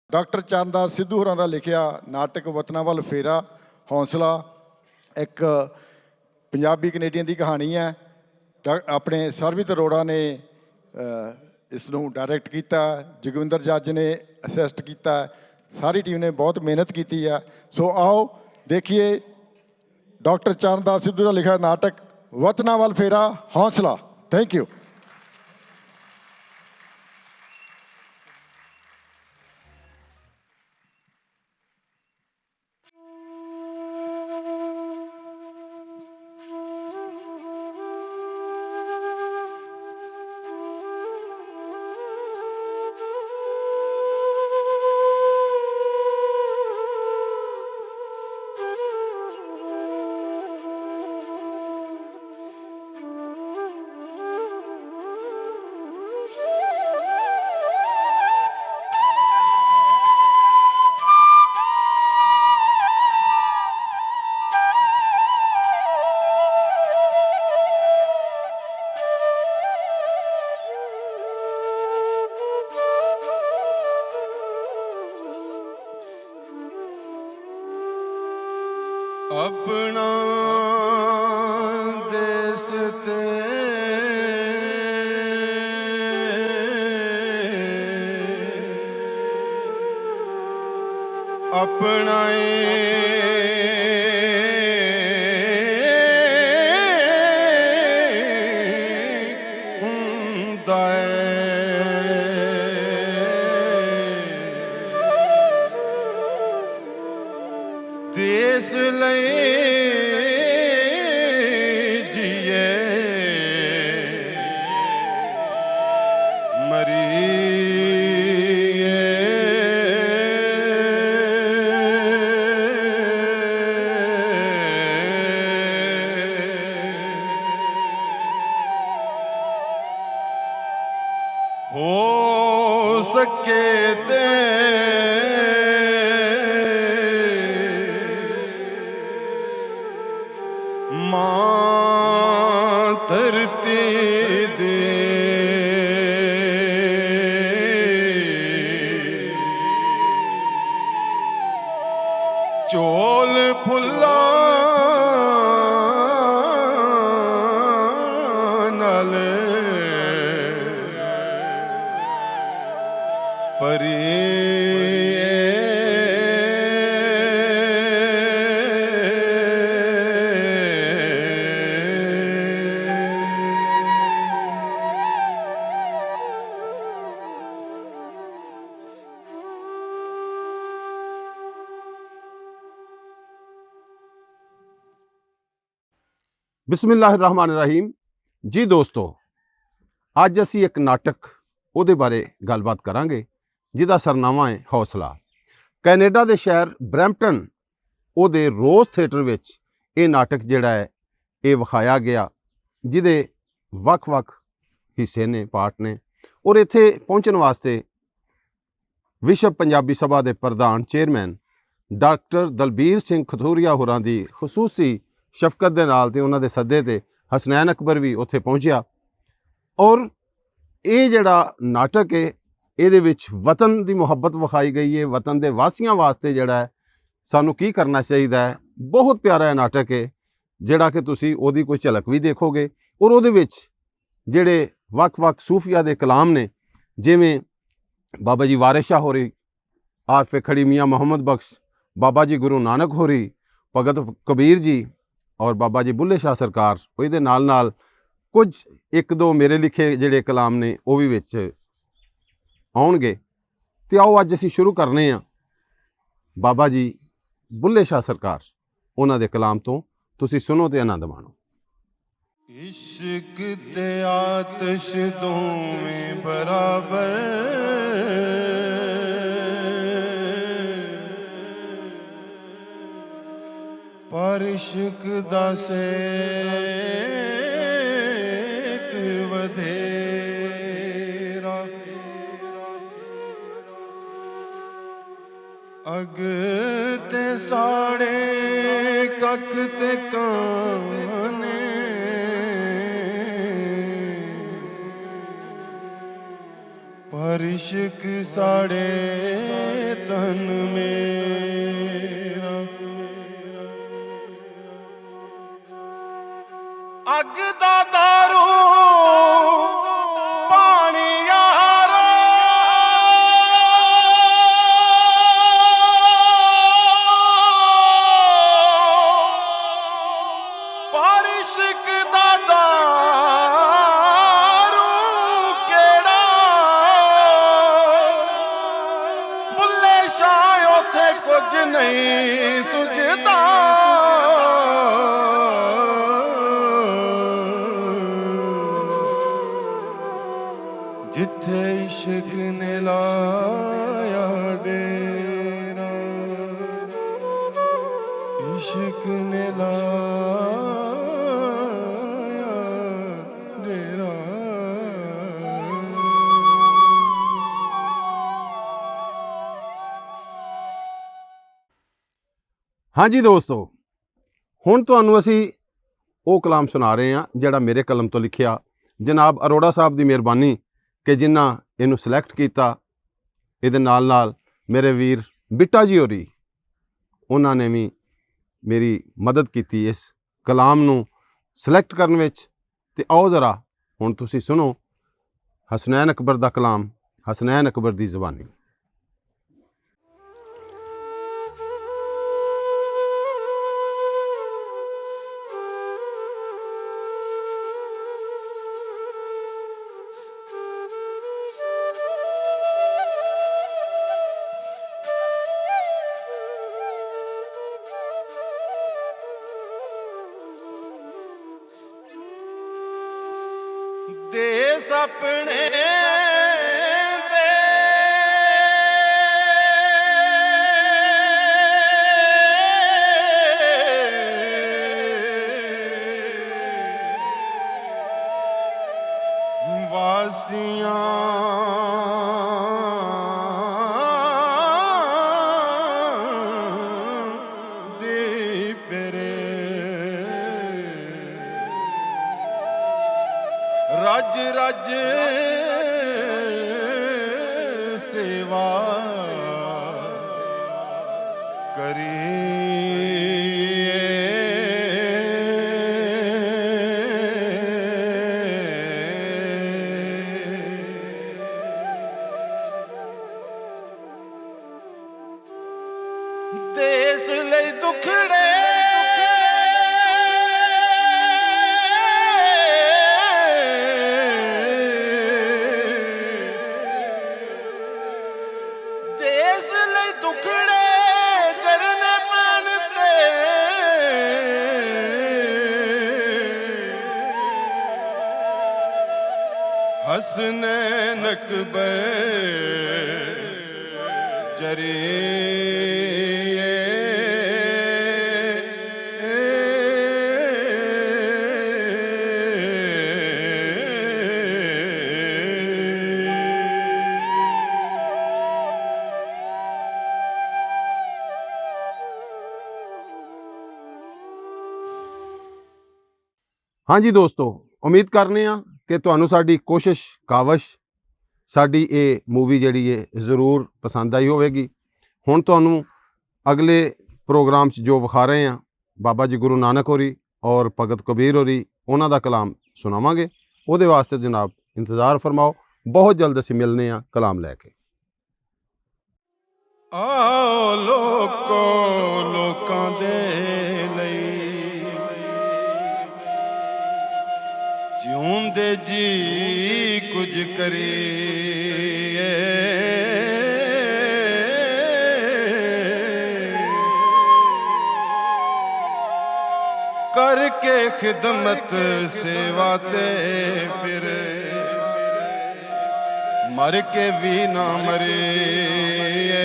Doctor Charandas Sidhu ਹੋਰਾਂ ਦਾ ਲਿਖਿਆ ਨਾਟਕ ਵਤਨਾਂ ਵੱਲ ਫੇਰਾ ਹੌਸਲਾ ਇੱਕ ਪੰਜਾਬੀ ਕੈਨੇਡੀਅਨ ਦੀ ਕਹਾਣੀ ਹੈ। ਆਪਣੇ ਸਰਬਜੀਤ ਅਰੋੜਾ ਨੇ ਇਸ ਨੂੰ ਡਾਇਰੈਕਟ ਕੀਤਾ, ਜਗਵਿੰਦਰ ਜੱਜ ਨੇ ਅਸਿਸਟ ਕੀਤਾ, ਸਾਰੀ ਟੀਮ ਨੇ ਬਹੁਤ ਮਿਹਨਤ ਕੀਤੀ ਹੈ। ਸੋ ਆਓ ਦੇਖੀਏ ਡਾਕਟਰ ਚਰਨਦਾਸ ਸਿੱਧੂ ਦਾ ਲਿਖਿਆ ਨਾਟਕ ਵਤਨਾਂ ਵੱਲ ਫੇਰਾ ਹੌਸਲਾ। Thank you. अपना देश ते अपना हुंदा देश लई जिए मरीए हो सके ते मां धरती दे चोल फुल्ला नाल परी ਬਿਸਮਿਲ੍ਲਾਹਿਰਰਹਿਮਾਨਿਰਰਹੀਮ। ਜੀ ਦੋਸਤੋ, ਅੱਜ ਅਸੀਂ ਇੱਕ ਨਾਟਕ ਉਹਦੇ ਬਾਰੇ ਗੱਲਬਾਤ ਕਰਾਂਗੇ ਜਿਹਦਾ ਸਰਨਾਮਾ ਹੈ ਹੌਸਲਾ। ਕੈਨੇਡਾ ਦੇ ਸ਼ਹਿਰ ਬਰੈਂਪਟਨ ਉਹਦੇ ਰੋਜ਼ ਥੀਏਟਰ ਵਿੱਚ ਇਹ ਨਾਟਕ ਜਿਹੜਾ ਹੈ ਇਹ ਵਿਖਾਇਆ ਗਿਆ, ਜਿਹਦੇ ਵੱਖ-ਵੱਖ ਹਿੱਸੇ ਨੇ, ਪਾਰਟ ਨੇ। ਔਰ ਇੱਥੇ ਪਹੁੰਚਣ ਵਾਸਤੇ ਵਿਸ਼ਵ ਪੰਜਾਬੀ ਸਭਾ ਦੇ ਪ੍ਰਧਾਨ ਚੇਅਰਮੈਨ ਡਾਕਟਰ ਦਲਬੀਰ ਸਿੰਘ ਖਥੂਰੀਆ ਹੋਰਾਂ ਦੀ ਖਸੂਸੀ ਸ਼ਫਕਤ ਦੇ ਨਾਲ ਤੇ ਉਹਨਾਂ ਦੇ ਸੱਦੇ ਤੇ ਹਸਨੈਨ ਅਕਬਰ ਵੀ ਉੱਥੇ ਪਹੁੰਚਿਆ। ਔਰ ਇਹ ਜਿਹੜਾ ਨਾਟਕ ਹੈ ਇਹਦੇ ਵਿੱਚ ਵਤਨ ਦੀ ਮੁਹੱਬਤ ਵਿਖਾਈ ਗਈ ਹੈ, ਵਤਨ ਦੇ ਵਾਸੀਆਂ ਵਾਸਤੇ ਜਿਹੜਾ ਹੈ ਸਾਨੂੰ ਕੀ ਕਰਨਾ ਚਾਹੀਦਾ ਹੈ। ਬਹੁਤ ਪਿਆਰਾ ਨਾਟਕ ਹੈ ਜਿਹੜਾ ਕਿ ਤੁਸੀਂ ਉਹਦੀ ਕੋਈ ਝਲਕ ਵੀ ਦੇਖੋਗੇ। ਔਰ ਉਹਦੇ ਵਿੱਚ ਜਿਹੜੇ ਵੱਖ-ਵੱਖ ਸੂਫੀਆ ਦੇ ਕਲਾਮ ਨੇ, ਜਿਵੇਂ ਬਾਬਾ ਜੀ ਵਾਰਿਸ ਸ਼ਾਹ ਹੋਰੀ, ਆਰਫ ਖੜੀ ਮੀਆਂ ਮੁਹੰਮਦ ਬਖਸ਼, ਬਾਬਾ ਜੀ ਗੁਰੂ ਨਾਨਕ ਹੋਰੀ, ਭਗਤ ਕਬੀਰ ਜੀ ਔਰ ਬਾਬਾ ਜੀ ਬੁੱਲੇ ਸ਼ਾਹ ਸਰਕਾਰ। ਉਹਦੇ ਨਾਲ ਕੁਝ ਇੱਕ ਦੋ ਮੇਰੇ ਲਿਖੇ ਜਿਹੜੇ ਕਲਾਮ ਨੇ ਉਹ ਵੀ ਵਿੱਚ ਆਉਣਗੇ। ਤੇ ਆਓ ਅੱਜ ਅਸੀਂ ਸ਼ੁਰੂ ਕਰਨੇ ਆ ਬਾਬਾ ਜੀ ਬੁੱਲੇ ਸ਼ਾਹ ਸਰਕਾਰ, ਉਹਨਾਂ ਦੇ ਕਲਾਮ ਤੋਂ। ਤੁਸੀਂ ਸੁਣੋ ਤੇ ਆਨੰਦ ਮਾਣੋ। इश्क ते आतिश दोवें बराबर, पर इश्क दा सेक वधेरा। अग ते साड़े कख ते काने, पर इश्क साड़े ਤਨ ਮੇਰਾ ਅੱਗ ਦਾ ਦਾਰੂ ਪਾਣੀ ਯਾਰੋ ਪਰ ਇਸ਼ਕ ਦਾ ਦਾਰੂ ਕਿਹੜਾ ਬੁੱਲੇ ਸ਼ਾਹ ਉੱਥੇ ਕੁਝ ਨਹੀਂ ਸੁਝਦਾ ਜਿੱਥੇ ਇਸ਼ਕ ਨੇ ਲਾਇਆ ਡੇਰਾ ਇਸ਼ਕ ਨੇ ਲਾਇਆ ਡੇਰਾ ਹਾਂਜੀ ਦੋਸਤੋ, ਹੁਣ ਤੁਹਾਨੂੰ ਅਸੀਂ ਉਹ ਕਲਾਮ ਸੁਣਾ ਰਹੇ ਹਾਂ ਜਿਹੜਾ ਮੇਰੇ ਕਲਮ ਤੋਂ ਲਿਖਿਆ ਜਨਾਬ ਅਰੋੜਾ ਸਾਹਿਬ ਦੀ ਮਿਹਰਬਾਨੀ ਕਿ ਜਿਨ੍ਹਾਂ ਇਹਨੂੰ ਸਿਲੈਕਟ ਕੀਤਾ। ਇਹਦੇ ਨਾਲ ਨਾਲ ਮੇਰੇ ਵੀਰ ਬਿੱਟਾ ਜੀ ਹੋਰੀ ਉਹਨਾਂ ਨੇ ਵੀ ਮੇਰੀ ਮਦਦ ਕੀਤੀ ਇਸ ਕਲਾਮ ਨੂੰ ਸਿਲੈਕਟ ਕਰਨ ਵਿੱਚ। ਤੇ ਆਓ ਜ਼ਰਾ ਹੁਣ ਤੁਸੀਂ ਸੁਣੋ ਹਸਨੈਨ ਅਕਬਰ ਦਾ ਕਲਾਮ, ਹਸਨੈਨ ਅਕਬਰ ਦੀ ਜ਼ੁਬਾਨੀ। ਦੇਸ ਆਪਣੇ ਦੇ ਵਾਸੀਆਂ ਦੀ ਫਿਰੇ ਰਜ ਰਜ ਸੇਵਾ ਦੇਸ ਲਈ ਦੁਖੜੇ ਦੇਸ ਲਈ ਦੁਖੜੇ ਚਰਨ ਪੈਣ ਤੇ ਹਸਨੈਨ ਅਕਬਰ ਹਾਂਜੀ ਦੋਸਤੋ, ਉਮੀਦ ਕਰਨੇ ਆ ਕਿ ਤੁਹਾਨੂੰ ਸਾਡੀ ਕੋਸ਼ਿਸ਼ ਕਾਵਸ਼ ਸਾਡੀ ਇਹ ਮੂਵੀ ਜਿਹੜੀ ਹੈ ਜ਼ਰੂਰ ਪਸੰਦ ਆਈ ਹੋਵੇਗੀ। ਹੁਣ ਤੁਹਾਨੂੰ ਅਗਲੇ ਪ੍ਰੋਗਰਾਮ 'ਚ ਜੋ ਵਿਖਾ ਰਹੇ ਹਾਂ ਬਾਬਾ ਜੀ ਗੁਰੂ ਨਾਨਕ ਹੋਰੀ ਔਰ ਭਗਤ ਕਬੀਰ ਹੋਰੀ ਉਹਨਾਂ ਦਾ ਕਲਾਮ ਸੁਣਾਵਾਂਗੇ। ਉਹਦੇ ਵਾਸਤੇ ਜਨਾਬ ਇੰਤਜ਼ਾਰ ਫਰਮਾਓ। ਬਹੁਤ ਜਲਦ ਅਸੀਂ ਮਿਲਨੇ ਆ ਕਲਾਮ ਲੈ ਕੇ। ਆਓ ਲੋਕੋ ਲੋਕਾਂ ਦੇ ਲਈ ਜਿਉਂਦੇ ਜੀ ਕੁਝ ਕਰੀਏ ਕਰਕੇ ਖਿਦਮਤ ਸੇਵਾ ਤੇ ਫਿਰ ਮਰ ਕੇ ਵੀ ਨਾ ਮਰੀਏ